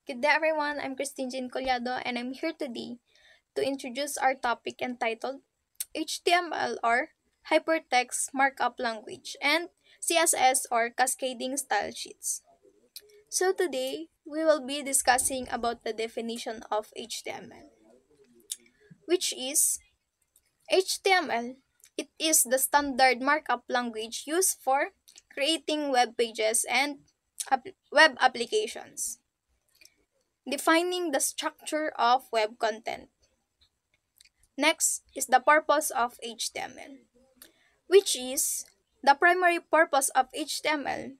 Good day everyone, I'm Christine Jean Collado and I'm here today to introduce our topic entitled HTML or Hypertext Markup Language and CSS or Cascading Style Sheets. So today, we will be discussing about the definition of HTML, which is HTML. It is the standard markup language used for creating web pages and web applications. Defining the structure of web content. Next is the purpose of HTML, which is the primary purpose of HTML.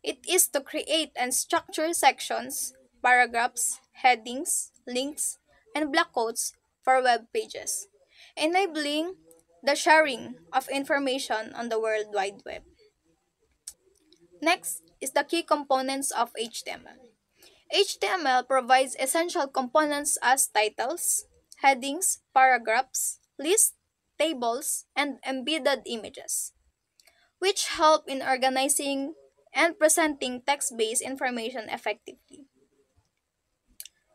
It is to create and structure sections, paragraphs, headings, links, and block quotes for web pages, enabling the sharing of information on the World Wide Web. Next is the key components of HTML. HTML provides essential components as titles, headings, paragraphs, lists, tables, and embedded images, which help in organizing and presenting text-based information effectively.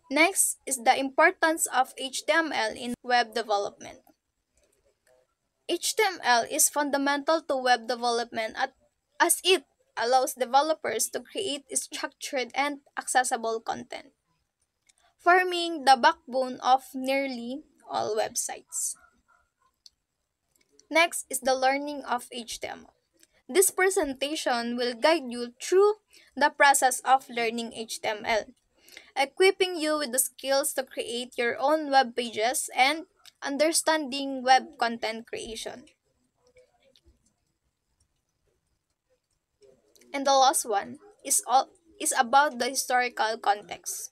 Next is the importance of HTML in web development. HTML is fundamental to web development as it allows developers to create structured and accessible content, forming the backbone of nearly all websites. Next is the learning of HTML. This presentation will guide you through the process of learning HTML, equipping you with the skills to create your own web pages and understanding web content creation. And the last one is about the historical context.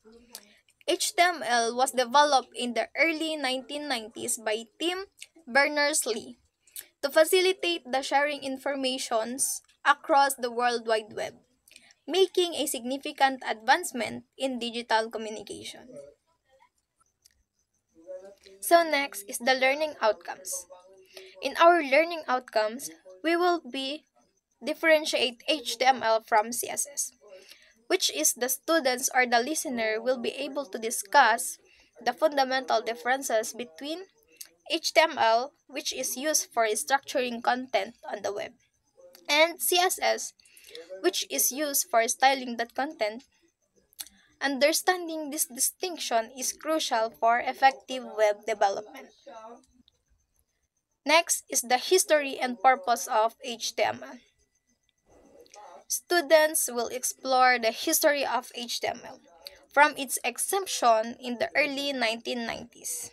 HTML was developed in the early 1990s by Tim Berners-Lee to facilitate the sharing informations across the World Wide Web, making a significant advancement in digital communication. So next is the learning outcomes. In our learning outcomes, we will be differentiate HTML from CSS, which is the students or the listener will be able to discuss the fundamental differences between HTML, which is used for structuring content on the web, and CSS, which is used for styling that content. Understanding this distinction is crucial for effective web development. Next is the history and purpose of HTML. Students will explore the history of HTML from its exemption in the early 1990s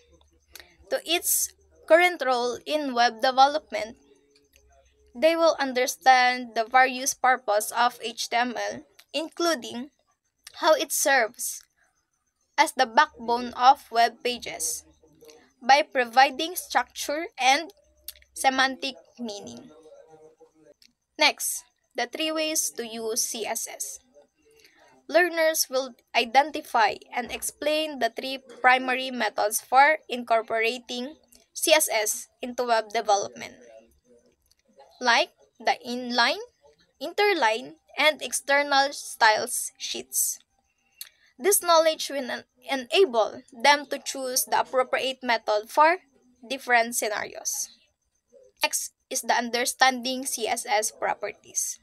to its current role in web development. They will understand the various purposes of HTML, including how it serves as the backbone of web pages by providing structure and semantic meaning. Next, the three ways to use CSS. Learners will identify and explain the three primary methods for incorporating CSS into web development, like the inline, interline, and external styles sheets. This knowledge will enable them to choose the appropriate method for different scenarios. Next is the understanding CSS properties.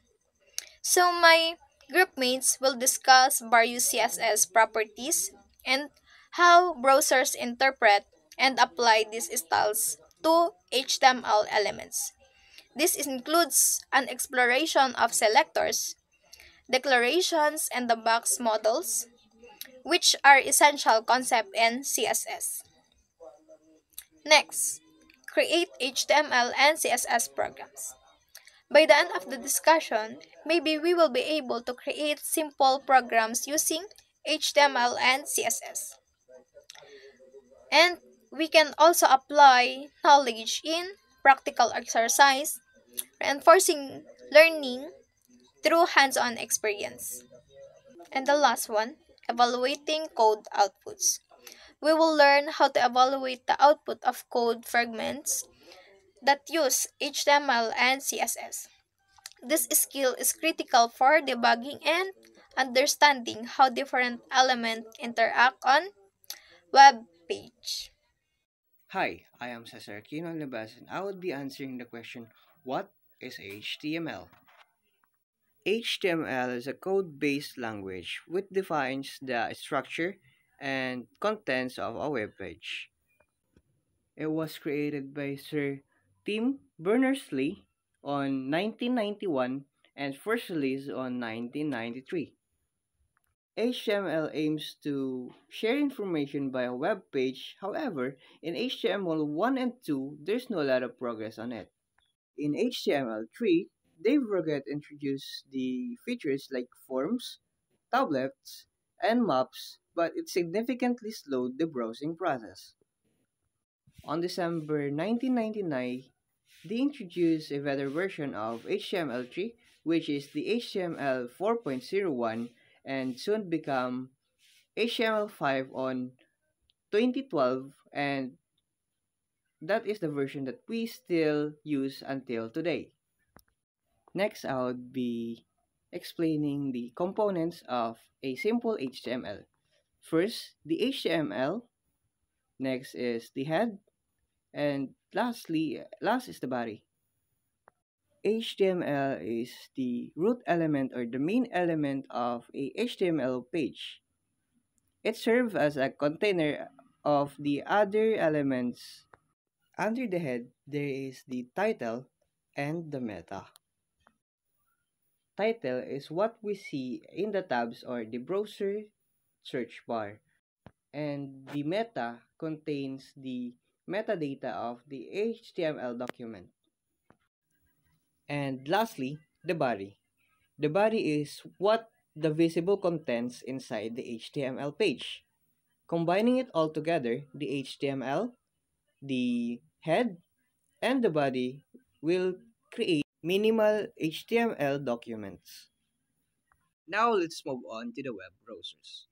So my group mates will discuss various CSS properties and how browsers interpret and apply these styles to HTML elements. This includes an exploration of selectors, declarations, and the box models, which are essential concepts in CSS. Next, create HTML and CSS programs. By the end of the discussion, maybe we will be able to create simple programs using HTML and CSS. And we can also apply knowledge in practical exercise, reinforcing learning through hands-on experience. And the last one, evaluating code outputs. We will learn how to evaluate the output of code fragments that use HTML and CSS. This skill is critical for debugging and understanding how different elements interact on web page. Hi, I am Cesar Aquino Lebas and I will be answering the question, what is HTML? HTML is a code-based language which defines the structure and contents of a web page. It was created by Sir Tim Berners-Lee on 1991 and first released on 1993. HTML aims to share information by a web page. However, in HTML 1 and 2, there's no lot of progress on it. In HTML 3, Dave Roget introduced the features like forms, tablets, and maps, but it significantly slowed the browsing process. On December 1999, they introduced a better version of HTML3, which is the HTML 4.01, and soon become HTML5 on 2012, and that is the version that we still use until today. Next, I would be explaining the components of a simple HTML. First, the HTML, next is the head, and last is the body. HTML is the root element or the main element of a HTML page. It serves as a container of the other elements. Under the head, there is the title and the meta. Title is what we see in the tabs or the browser search bar, and the meta contains the metadata of the HTML document. And lastly, the body. The body is what the visible contents inside the HTML page. Combining it all together, the HTML, the head, and the body will create minimal HTML documents. Now let's move on to the web browsers.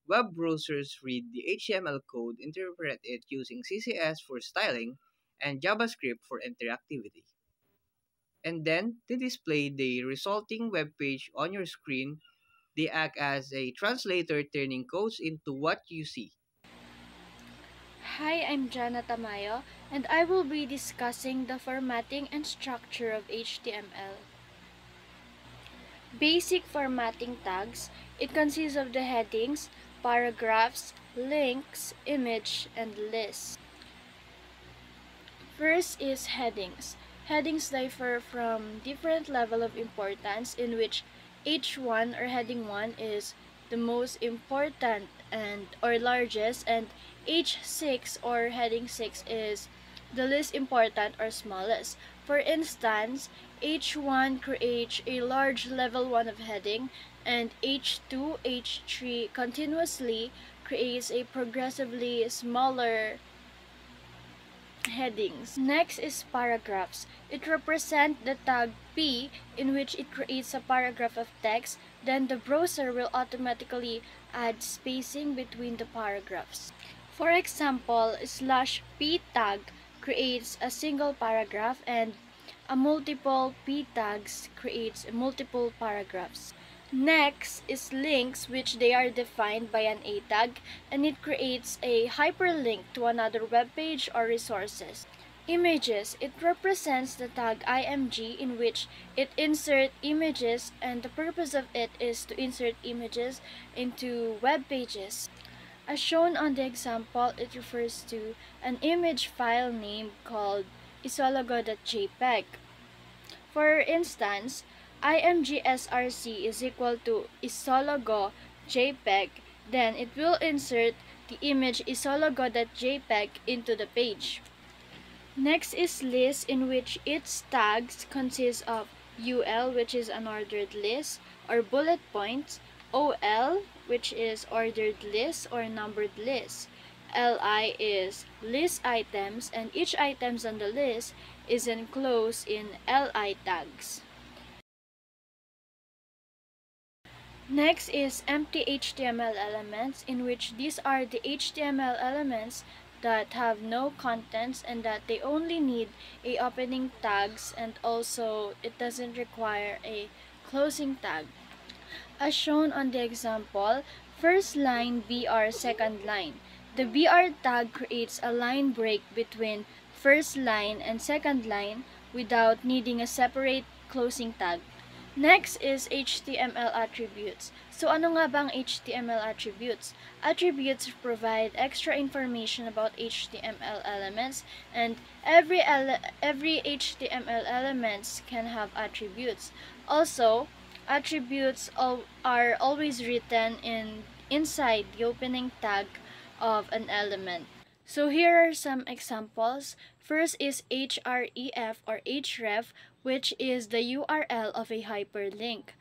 Web browsers read the HTML code, interpret it using CSS for styling, and JavaScript for interactivity. And then they display the resulting web page on your screen. They act as a translator, turning codes into what you see. Hi, I'm Jana Tamayo, and I will be discussing the formatting and structure of HTML. Basic formatting tags. It consists of the headings, paragraphs, links, image, and lists. First is headings. Headings differ from different level of importance in which H1 or heading 1 is the most important and or largest, and H6 or heading 6 is the least important or smallest. For instance, H1 creates a large level 1 of heading, and H2, H3 continuously creates a progressively smaller headings. Next is paragraphs. It represents the tag P in which it creates a paragraph of text, then the browser will automatically add spacing between the paragraphs. For example, /p tag creates a single paragraph and a multiple p tags creates multiple paragraphs. Next is links, which they are defined by an A tag, and it creates a hyperlink to another web page or resources. Images. It represents the tag img in which it inserts images, and the purpose of it is to insert images into web pages. As shown on the example, it refers to an image file name called isologo.jpg. For instance, imgsrc is equal to isologo.jpg, then it will insert the image isologo.jpg into the page. Next is list, in which its tags consist of UL, which is an ordered list or bullet points, OL, which is ordered list or numbered list. LI is list items, and each items on the list is enclosed in LI tags. Next is empty HTML elements, in which these are the HTML elements that have no contents and that they only need a opening tags, and also it doesn't require a closing tag. as shown on the example, first line BR second line. The BR tag creates a line break between first line and second line without needing a separate closing tag. Next is HTML attributes. So ano nga bang HTML attributes? Attributes provide extra information about HTML elements, and every HTML elements can have attributes. Also, attributes are always written inside the opening tag of an element. So here are some examples. First is href or href, which is the URL of a hyperlink.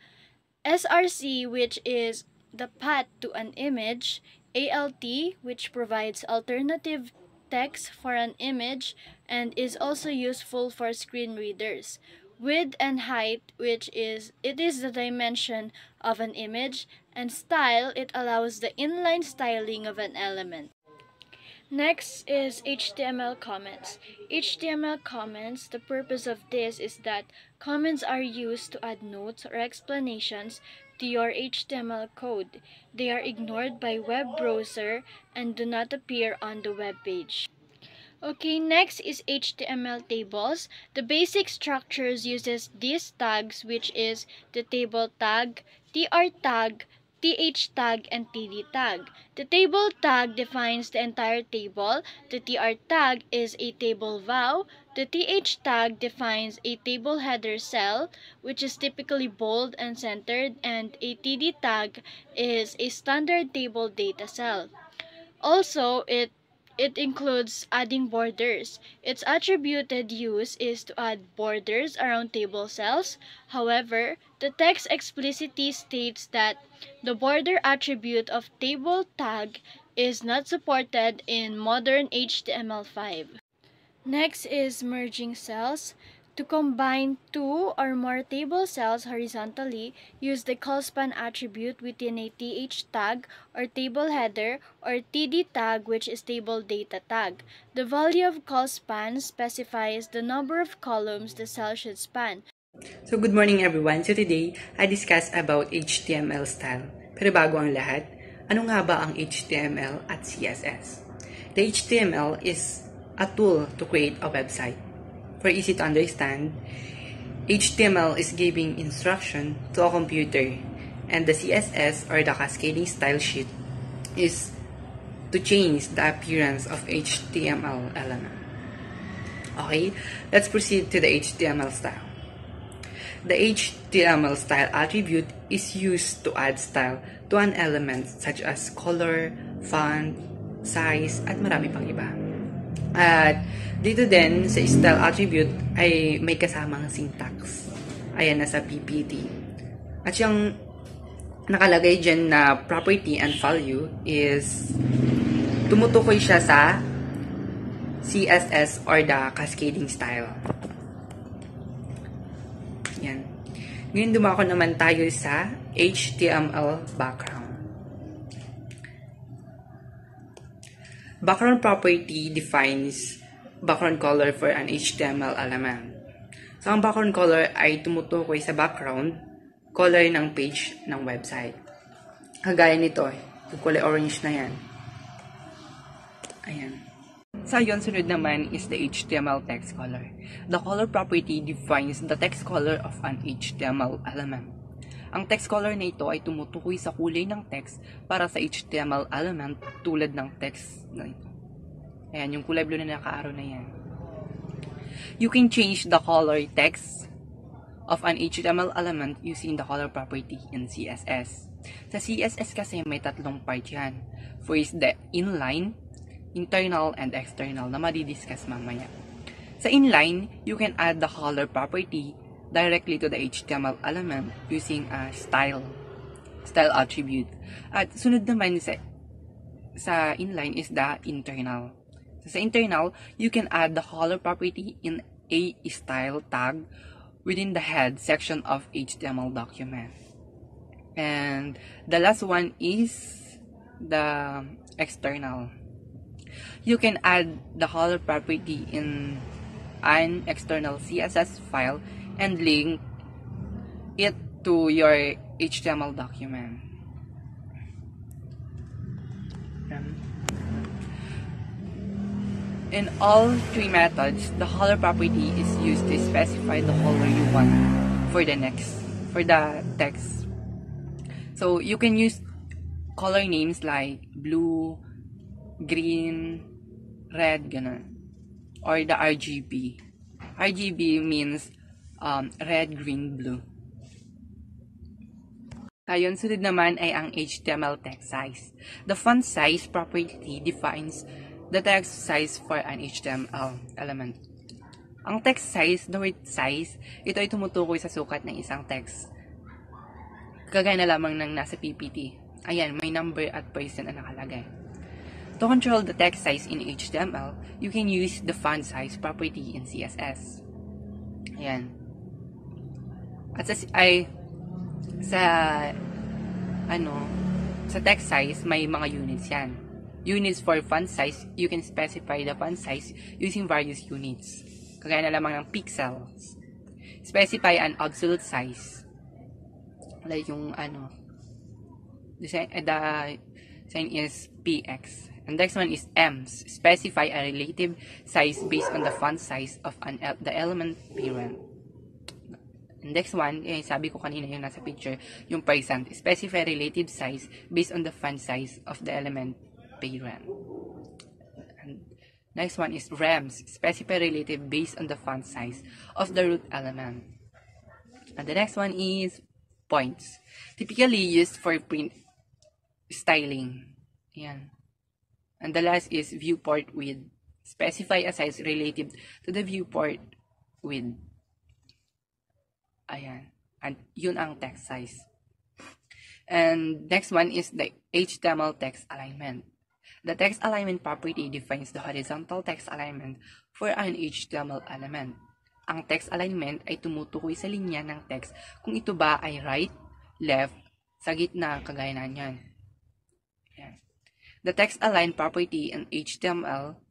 src, which is the path to an image. alt, which provides alternative text for an image and is also useful for screen readers. Width and height, which is the dimension of an image, and style, it allows the inline styling of an element. Next is HTML comments. HTML comments, the purpose of this is that comments are used to add notes or explanations to your HTML code. They are ignored by web browser and do not appear on the web page. Okay, next is HTML tables. The basic structures uses these tags, which is the table tag, tr tag, th tag, and td tag. The table tag defines the entire table. The tr tag is a table vow. The th tag defines a table header cell, which is typically bold and centered, and a td tag is a standard table data cell. Also, it includes adding borders. Its attributed use is to add borders around table cells. However, the text explicitly states that the border attribute of table tag is not supported in modern HTML5. Next is merging cells. To combine two or more table cells horizontally, use the colspan attribute within a th tag or table header, or td tag, which is table data tag. The value of colspan specifies the number of columns the cell should span. So good morning everyone. So today, I discuss about HTML style. Pero bago ang lahat, ano nga ba ang HTML at CSS? The HTML is a tool to create a website. For easy to understand, HTML is giving instruction to a computer, and the CSS or the cascading style sheet is to change the appearance of HTML element. Okay, let's proceed to the HTML style. The HTML style attribute is used to add style to an element such as color, font, size, at marami pang iba. At dito din sa style attribute ay may kasamang syntax. Ayan, nasa PPT. At yung nakalagay dyan na property and value is tumutukoy siya sa CSS or the cascading style. Yan. Ngayon dumako naman tayo sa HTML background. Background property defines background color for an HTML element. So, ang background color ay tumutukoy sa background color ng page ng website. Kagaya nito, yung kulay orange na yan. Ayan. So, yun, sunod naman is the HTML text color. The color property defines the text color of an HTML element. Ang text color na ito ay tumutukoy sa kulay ng text para sa HTML element tulad ng text na ito. Ayan, yung kulay blue na naka-arrow na yan. You can change the color text of an HTML element using the color property in CSS. Sa CSS kasi may tatlong part yan. First, the inline, internal, and external na madidiscuss mamaya. Sa inline, you can add the color property directly to the HTML element using a style attribute. At sunod naman sa inline is the internal. So, sa internal, you can add the color property in a style tag within the head section of HTML document. And the last one is the external. You can add the color property in an external CSS file and link it to your HTML document. In all three methods, the color property is used to specify the color you want for the text. So you can use color names like blue, green, red, ganun, or the RGB. RGB means red, green, blue. Ayun, sunod naman ay ang HTML text size. The font size property defines the text size for an HTML element. Ang text size, the word size, ito ay tumutukoy sa sukat ng isang text. Kagaya na lamang ng nasa PPT. Ayan, may number at percent na nakalagay. To control the text size in HTML, you can use the font size property in CSS. Ayan. At sa text size, may mga units yan. Units for font size, you can specify the font size using various units. Kagaya na lamang ng pixels. Specify an absolute size. Like yung the sign is px. And next one is ems. Specify a relative size based on the font size of the element parent. And next one, sabi ko kanina yung nasa picture, yung percent. Specify relative size based on the font size of the element parent. And next one is rems. Specify relative based on the font size of the root element. And the next one is points. Typically used for print styling. Yan. And the last is viewport width. Specify a size relative to the viewport width. Ayan. And yun ang text size. And next one is the HTML text alignment. The text alignment property defines the horizontal text alignment for an HTML element. Ang text alignment ay tumutukoy sa linya ng text kung ito ba ay right, left, sa gitna, kagaya na yan. Ayan. The text align property in HTML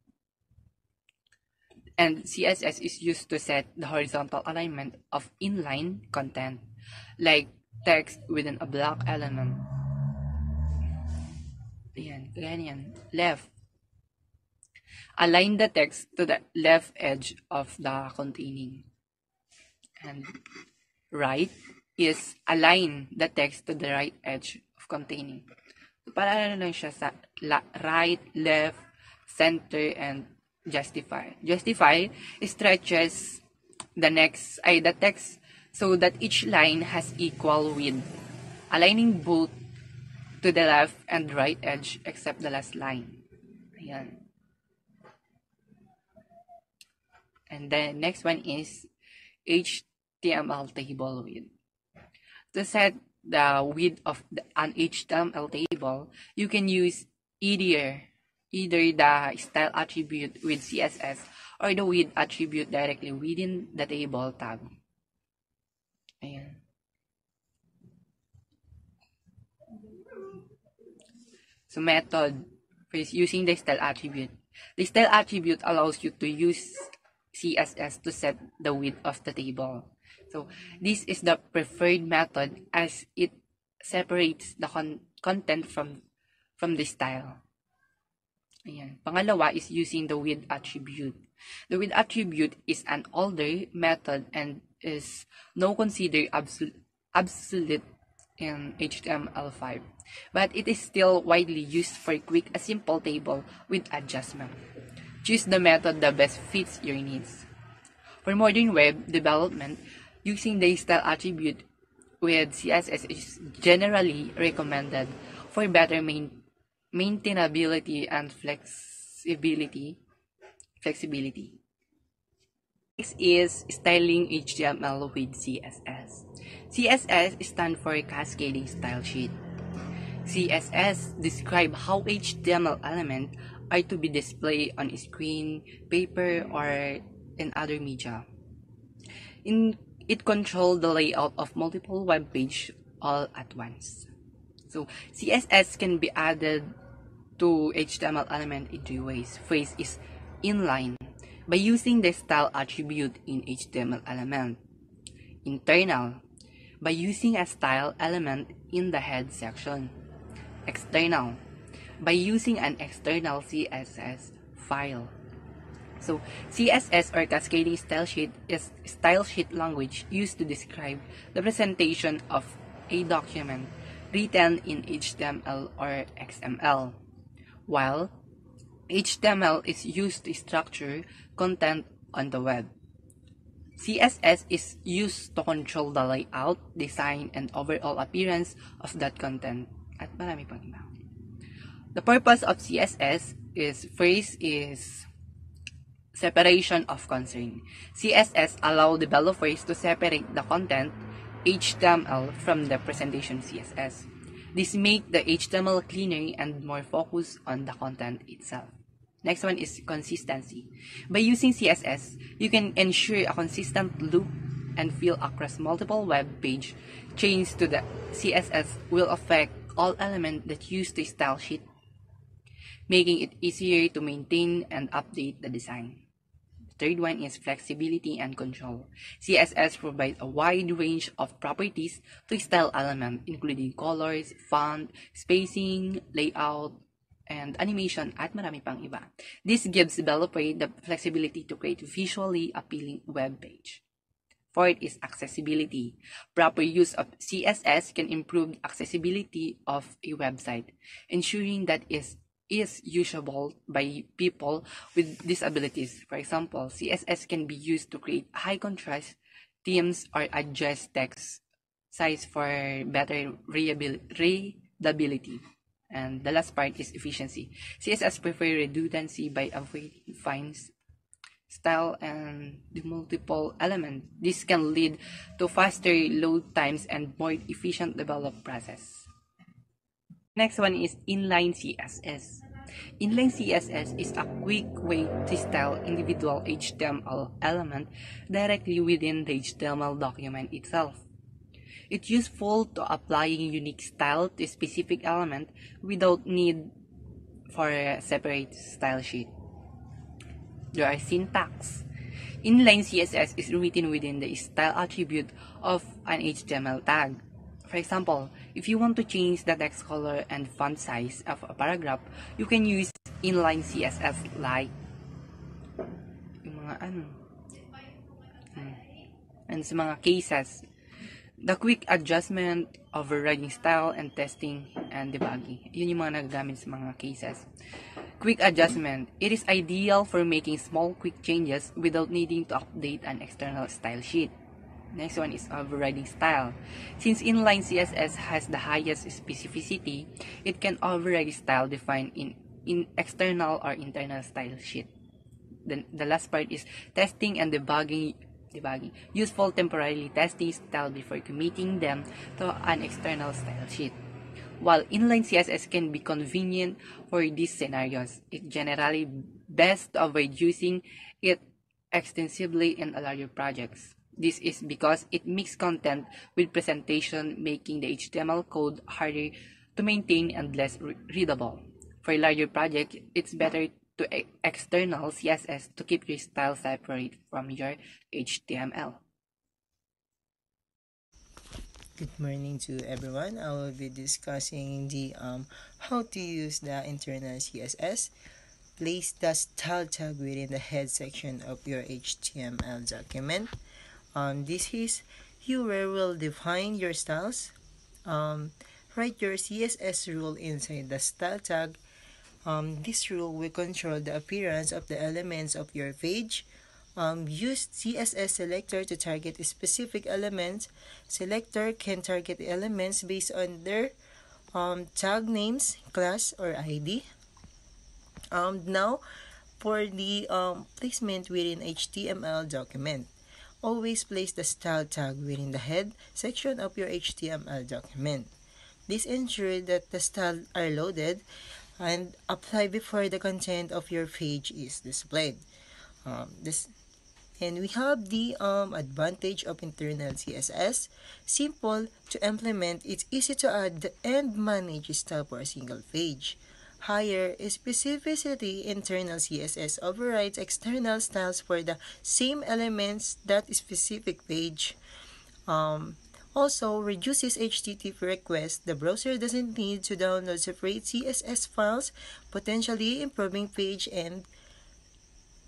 and CSS is used to set the horizontal alignment of inline content, like text within a block element. Ayan, ganyan. Left. Align the text to the left edge of the containing. And right is align the text to the right edge of containing. So, para lang siya sa right, left, center, and justify. Justify stretches the text so that each line has equal width, aligning both to the left and right edge except the last line. Ayan. And then next one is HTML table width. To set the width of an HTML table, you can use either the style attribute with CSS or the width attribute directly within the table tab. Ayan. So method for using the style attribute. The style attribute allows you to use CSS to set the width of the table. So this is the preferred method as it separates the content from the style. Ayan. Pangalawa is using the width attribute. The width attribute is an older method and is now considered obsolete in HTML5, but it is still widely used for a simple table with adjustment. Choose the method that best fits your needs. For modern web development, using the style attribute with CSS is generally recommended for better maintainability and flexibility. Next is styling HTML with CSS. CSS stands for Cascading Style Sheet. CSS describe how HTML elements are to be displayed on screen, paper, or in other media. It controls the layout of multiple web pages all at once. So CSS can be added to HTML element in 3 ways. First is inline, by using the style attribute in HTML element. Internal, by using a style element in the head section. External, by using an external CSS file. So, CSS or Cascading Style Sheet is style sheet language used to describe the presentation of a document written in HTML or XML, while HTML is used to structure content on the web. CSS is used to control the layout, design, and overall appearance of that content, at marami pang iba. The purpose of CSS is separation of concern. CSS allow developers to separate the content HTML from the presentation CSS. This make the HTML cleaner and more focused on the content itself. Next one is consistency. By using CSS, you can ensure a consistent look and feel across multiple web page. Changes to the CSS will affect all elements that use the style sheet, making it easier to maintain and update the design. The third one is flexibility and control. CSS provides a wide range of properties to style element, including colors, font, spacing, layout, and animation, at marami pang iba. This gives developer the flexibility to create visually appealing web page. Fourth is accessibility. Proper use of CSS can improve accessibility of a website, ensuring that is usable by people with disabilities. For example, CSS can be used to create high contrast themes or adjust text size for better readability. And the last part is efficiency. CSS prefer redundancy by avoiding fines, style, and the multiple elements. This can lead to faster load times and more efficient development process. Next one is inline CSS. Inline CSS is a quick way to style individual HTML element directly within the HTML document itself. It's useful to applying unique style to a specific element without need for a separate style sheet. There are syntax. Inline CSS is written within the style attribute of an HTML tag. For example, if you want to change the text color and font size of a paragraph, you can use inline CSS like yung mga and sa mga cases, the quick adjustment, overriding style, and testing and debugging. Yun yung mga nagagamit sa mga cases. Quick adjustment. It is ideal for making small quick changes without needing to update an external style sheet. Next one is overriding style. Since inline CSS has the highest specificity, it can override style defined in external or internal style sheet. Then the last part is testing and debugging. Useful temporarily testing style before committing them to an external style sheet. While inline CSS can be convenient for these scenarios, it's generally best to avoid using it extensively in larger projects. This is because it mixes content with presentation, making the HTML code harder to maintain and less readable. For a larger project, it's better to external CSS to keep your style separate from your HTML. Good morning to everyone. I will be discussing the how to use the internal CSS. Place the style tag within the head section of your HTML document. This is where will define your styles. Write your CSS rule inside the style tag. This rule will control the appearance of the elements of your page. Use CSS selector to target specific elements. Selector can target elements based on their tag names, class, or ID. Now, for the placement within HTML document. Always place the style tag within the head section of your HTML document. This ensures that the styles are loaded and applied before the content of your page is displayed. And we have the advantage of internal CSS. Simple to implement, it's easy to add and manage style for a single page. Higher specificity, internal CSS overrides external styles for the same elements that specific page. Also, reduces HTTP requests. The browser doesn't need to download separate CSS files, potentially improving page and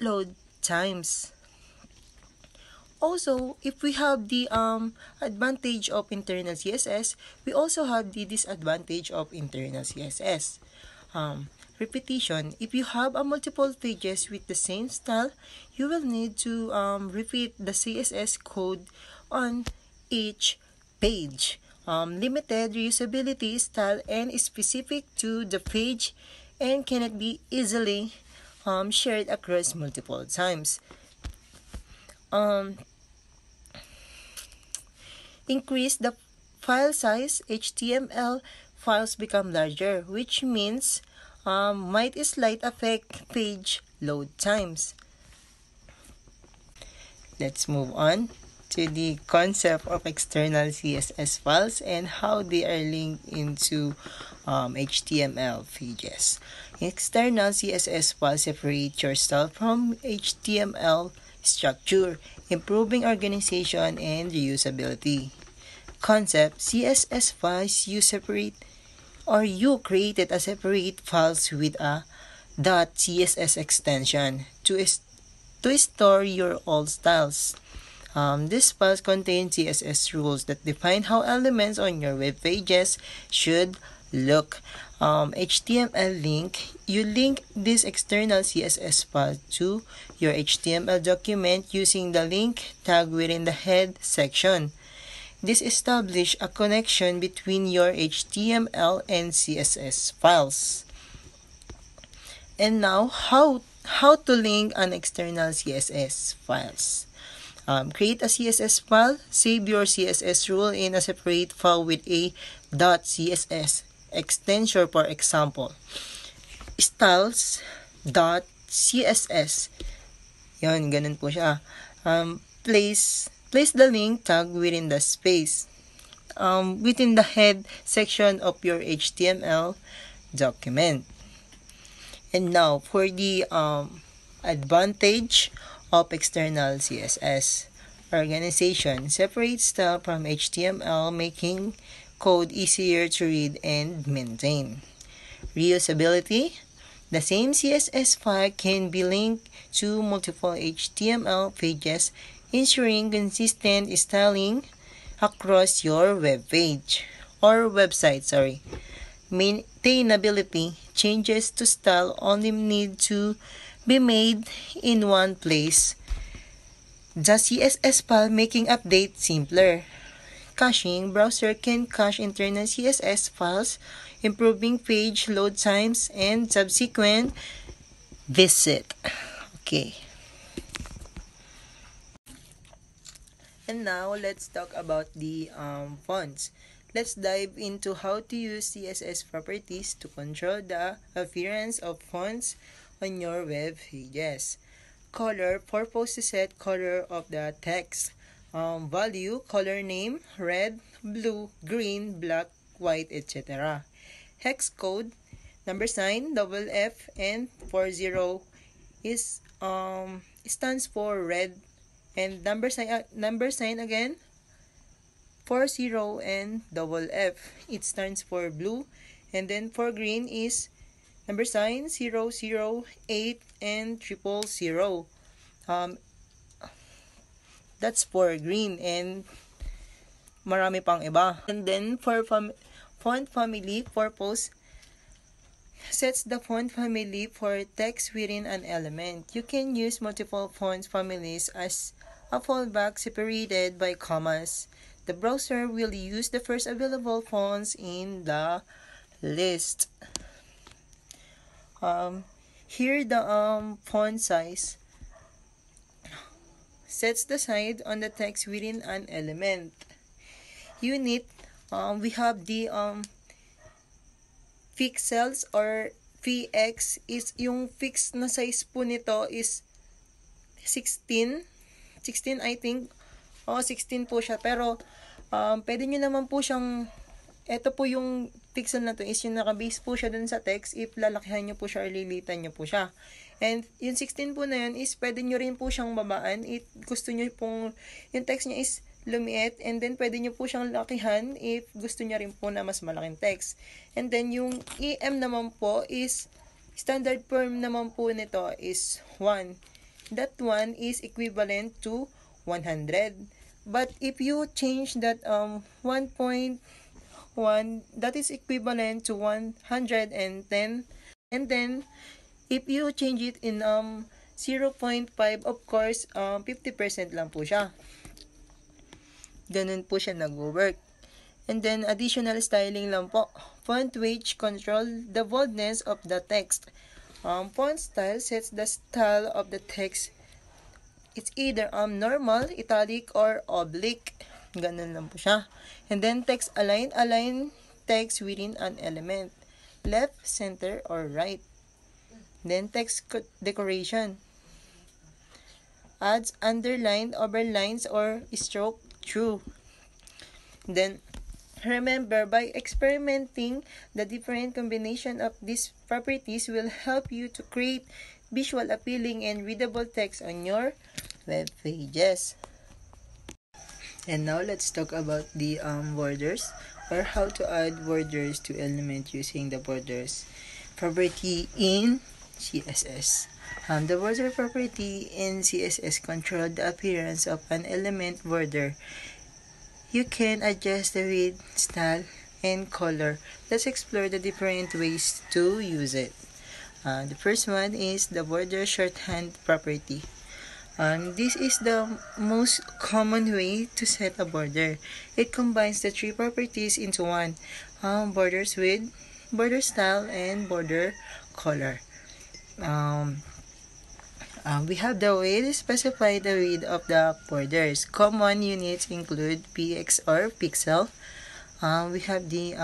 load times. Also, if we have the advantage of internal CSS, we also have the disadvantage of internal CSS. Repetition. If you have multiple pages with the same style, you will need to repeat the CSS code on each page. Limited reusability, style and specific to the page and cannot be easily shared across multiple times. Increase the file size. HTML files become larger, which means might slight affect page load times. Let's move on to the concept of external CSS files and how they are linked into HTML pages. External CSS files separate your style from HTML structure, improving organization and reusability. Concept: CSS files you created a separate files with a .css extension to store your old styles. These files contain CSS rules that define how elements on your web pages should look. HTML link. You link this external CSS file to your HTML document using the link tag within the head section. This establishes a connection between your HTML and CSS files. And now, how to link an external CSS files. Create a CSS file. Save your CSS rule in a separate file with a .css extension, for example, styles.css. Yan, ganun po siya. Place the link tag within the space within the head section of your HTML document. And now for the advantage of external CSS. Organization. Separate style from HTML, making code easier to read and maintain. Reusability. The same CSS file can be linked to multiple HTML pages, ensuring consistent styling across your web page or website. Maintainability. Changes to style only need to be made in one place. The CSS file, making update simpler. Caching. Browser can cache internal CSS files, improving page load times and subsequent visit. Okay. And now, let's talk about the fonts. Let's dive into how to use CSS properties to control the appearance of fonts on your web pages. Color. Purpose to set color of the text. Value. Color name. Red, blue, green, black, white, etc. Hex code. Number sign, F, and 40 is stands for red, and number sign again 40 and F, it stands for blue, and then for green is number sign 008 and 000. That's for green, and marami pang iba. And then for font family purpose, sets the font family for text within an element. You can use multiple font families as a fallback separated by commas. The browser will use the first available fonts in the list. Here the font size sets the size on the text within an element. Unit, we have the pixels or px is yung fixed na size po nito is 16 I think. 16 po siya, pero pwede nyo naman po siyang, ito po yung pixel na to is yung nakabase po siya dun sa text. If lalakihan nyo po siya or lilitan nyo po siya, and yung 16 po na yun is pwede nyo rin po siyang babaan. Gusto nyo pong yung text niya is lumiit, and then pwede nyo po siyang lakihan if gusto nyo rin po na mas malaking text. And then yung EM naman po is, standard form naman po nito is 1. That 1 is equivalent to 100. But if you change that 1.1, that is equivalent to 110. And then if you change it in 0.5, of course 50% lang po siya. Ganun po siya nag-work. And then additional styling lang po. Font which control the boldness of the text. Font style sets the style of the text. It's either normal, italic, or oblique. Ganun lang po siya. And then text align text within an element. Left, center, or right. Then text decoration. Adds underline, overlines, or stroke through. Then remember, by experimenting, the different combination of these properties will help you to create visual appealing and readable text on your web pages. And now let's talk about the borders, or how to add borders to element using the borders property in CSS. The border property in CSS control the appearance of an element border. You can adjust the width, style, and color. Let's explore the different ways to use it. The first one is the border shorthand property. This is the most common way to set a border. It combines the three properties into one: borders width, border style, and border color. We have the width, specify the width of the borders. Common units include px or pixel. We have the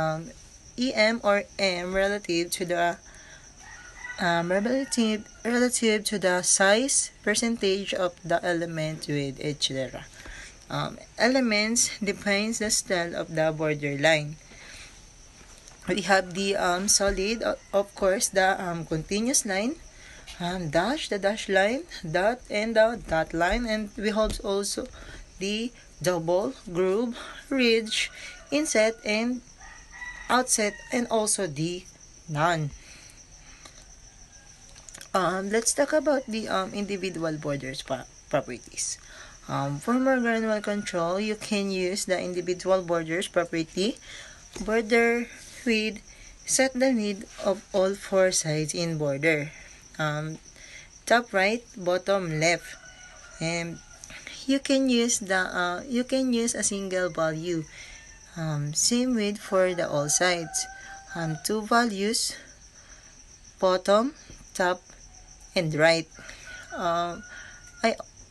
em or m relative to the relative to the size, percentage of the element with etc. Elements defines the style of the border line. We have the solid, of course, the continuous line, dash, the dash line, dot, and the dot line, and we have also the double, groove, ridge, inset, and outset, and also the none. Let's talk about the individual borders properties. For more granular control, you can use the individual borders property. Border width, set the width of all four sides in border. Top right, bottom left, and you can use a single value. Same width for the all sides. Two values, bottom, top, and right.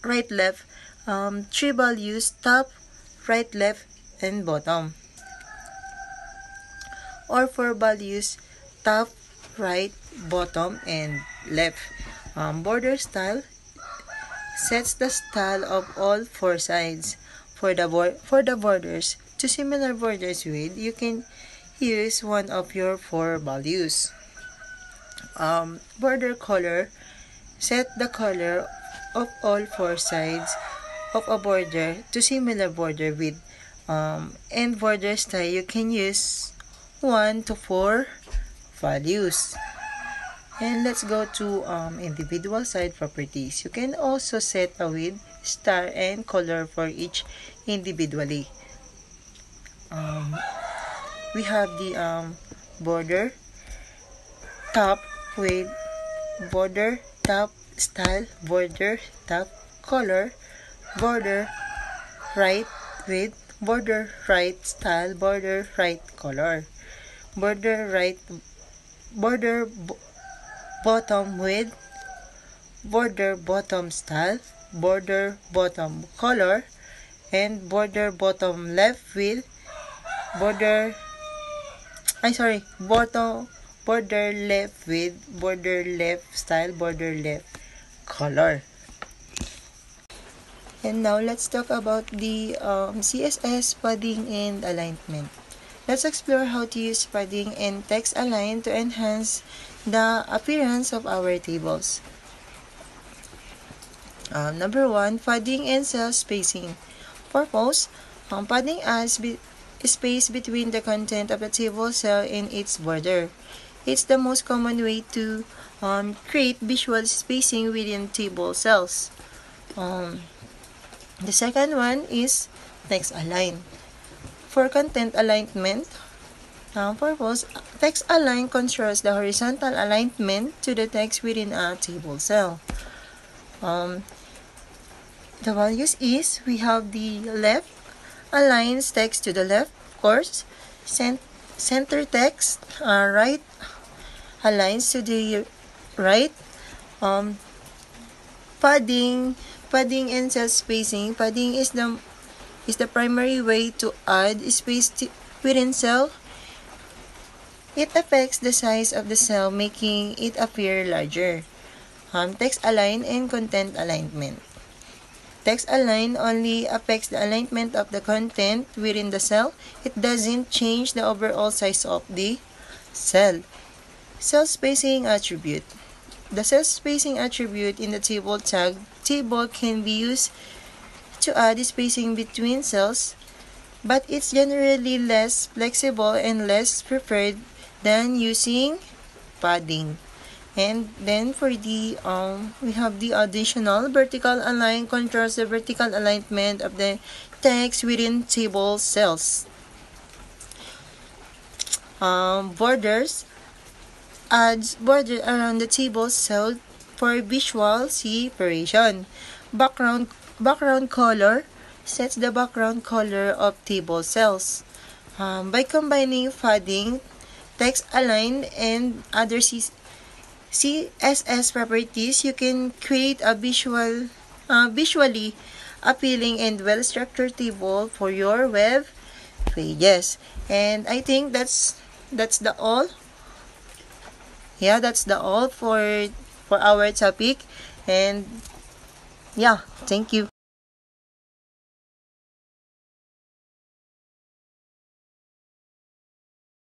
Right, left. Three values: top, right, left, and bottom. Or four values: top, right, bottom, and left. Border style sets the style of all four sides. For the borders, two similar borders width, you can use one of your four values. Border color, set the color of all four sides of a border to similar border width. And border style, you can use 1 to 4 values. And let's go to individual side properties. You can also set a width, star, and color for each individually. We have the border top with border top style, border top color, border right with border right style, border right color, border bottom with border bottom style, border bottom color, and border bottom left with border left with border left style, border left color. And now let's talk about the CSS padding and alignment. Let's explore how to use padding and text align to enhance the appearance of our tables. Number 1, padding and cell spacing. Purpose, padding adds space between the content of the table cell and its border. It's the most common way to create visual spacing within table cells. The second one is text align. For content alignment, purpose, text align controls the horizontal alignment to the text within a table cell. The values is, we have the left aligns text to the left, of course. Center text, right aligns to the right. Padding and cell spacing. Padding is the primary way to add space within cell. It affects the size of the cell, making it appear larger. Text align and content alignment. Text align only affects the alignment of the content within the cell. It doesn't change the overall size of the cell. Cell spacing attribute. The cell spacing attribute in the table table can be used to add spacing between cells, but it's generally less flexible and less preferred than using padding. And then for the we have the additional vertical align controls the vertical alignment of the text within table cells. Borders adds border around the table cell for visual separation. Background color sets the background color of table cells. By combining padding, text align, and other CSS properties, you can create a visually appealing and well-structured table for your web pages. And I think that's the all. Yeah, that's the all for our topic. And yeah, thank you.